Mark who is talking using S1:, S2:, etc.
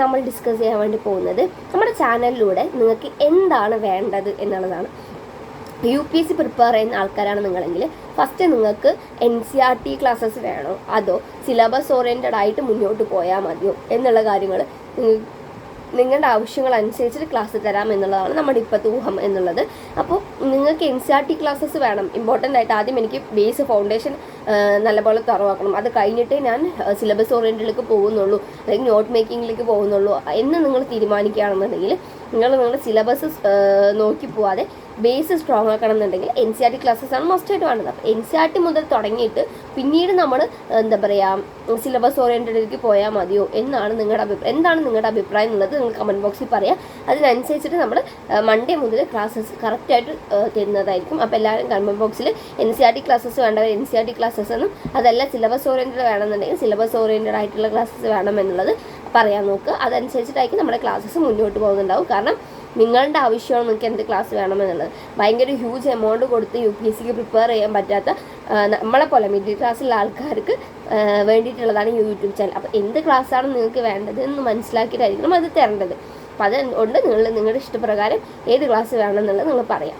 S1: നമ്മൾ ഡിസ്കസ് ചെയ്യാൻ വേണ്ടി പോകുന്നത് നമ്മുടെ ചാനലിലൂടെ നിങ്ങൾക്ക് എന്താണ് വേണ്ടത് എന്നുള്ളതാണ്. UPSC പ്രിപ്പയർ ചെയ്യുന്ന ആൾക്കാരാണ് നിങ്ങളെങ്കിൽ ഫസ്റ്റ് നിങ്ങൾക്ക് NCERT ക്ലാസ്സസ് വേണോ അതോ സിലബസ് ഓറിയൻറ്റഡ് ആയിട്ട് മുന്നോട്ട് പോയാൽ മതിയോ എന്നുള്ള കാര്യങ്ങൾ നിങ്ങളുടെ ആവശ്യങ്ങൾ അനുസരിച്ചിട്ട് ക്ലാസ് തരാം എന്നുള്ളതാണ് നമ്മുടെ ഇപ്പോഴത്തെ ഊഹം എന്നുള്ളത്. അപ്പോൾ നിങ്ങൾക്ക് NCERT ക്ലാസ്സസ് വേണം, ഇമ്പോർട്ടൻ്റ് ആയിട്ട് ആദ്യം എനിക്ക് ബേസ് ഫൗണ്ടേഷൻ നല്ലപോലെ തുറവാക്കണം, അത് കഴിഞ്ഞിട്ടേ ഞാൻ സിലബസ് ഓറിയൻറ്റിലേക്ക് പോകുന്നുള്ളൂ അല്ലെങ്കിൽ നോട്ട് മേക്കിങ്ങിലേക്ക് പോകുന്നുള്ളൂ എന്ന് നിങ്ങൾ തീരുമാനിക്കുകയാണെന്നുണ്ടെങ്കിൽ നിങ്ങളുടെ സിലബസ് നോക്കി പോവാതെ ബേസ് സ്ട്രോങ് ആക്കണം എന്നുണ്ടെങ്കിൽ NCERT ക്ലാസ്സസ് ആണ് മസ്റ്റായിട്ട് വേണ്ടത്. അപ്പോൾ NCERT മുതൽ തുടങ്ങിയിട്ട് പിന്നീട് നമ്മൾ എന്താ പറയുക സിലബസ് ഓറിയൻറ്റഡിലേക്ക് പോയാൽ മതിയോ എന്നാണ് എന്താണ് നിങ്ങളുടെ അഭിപ്രായം എന്നുള്ളത് നിങ്ങൾ കമൻറ്റ് ബോക്സിൽ പറയാം. അതിനനുസരിച്ചിട്ട് നമ്മൾ മൺഡേ മുതൽ ക്ലാസ്സസ് കറക്റ്റായിട്ട് തരുന്നതായിരിക്കും. അപ്പോൾ എല്ലാവരും കമൻറ്റ് ബോക്സിൽ NCERT ക്ലാസ്സസ് വേണ്ടവർ NCERT ക്ലാസ്സസ് എന്നും അതല്ല സിലബസ് ഓറിയൻറ്റഡ് വേണമെന്നുണ്ടെങ്കിൽ സിലബസ് ഓറിയൻറ്റഡ് ആയിട്ടുള്ള ക്ലാസ്സസ് വേണം എന്നുള്ളത് പറയാൻ നോക്കുക. അതനുസരിച്ചിട്ടായിരിക്കും നമ്മുടെ ക്ലാസ്സസ് മുന്നോട്ട് പോകുന്നുണ്ടാവും. കാരണം നിങ്ങളുടെ ആവശ്യമാണ് നിങ്ങൾക്ക് എന്ത് ക്ലാസ് വേണമെന്നുള്ളത്. ഭയങ്കര ഹ്യൂജ് എമൗണ്ട് കൊടുത്ത് UPSCക്ക് പ്രിപ്പയർ ചെയ്യാൻ പറ്റാത്ത നമ്മളെ പോലെ മിഡിൽ ക്ലാസ്സിലുള്ള ആൾക്കാർക്ക് വേണ്ടിയിട്ടുള്ളതാണ് യൂട്യൂബ് ചാനൽ. അപ്പോൾ എന്ത് ക്ലാസ്സാണ് നിങ്ങൾക്ക് വേണ്ടത് എന്ന് മനസ്സിലാക്കിയിട്ടായിരിക്കണം അത് തരേണ്ടത്. അപ്പോൾ അതുകൊണ്ട് നിങ്ങളുടെ ഇഷ്ടപ്രകാരം ഏത് ക്ലാസ് വേണമെന്നുള്ളത് നിങ്ങൾ പറയാം.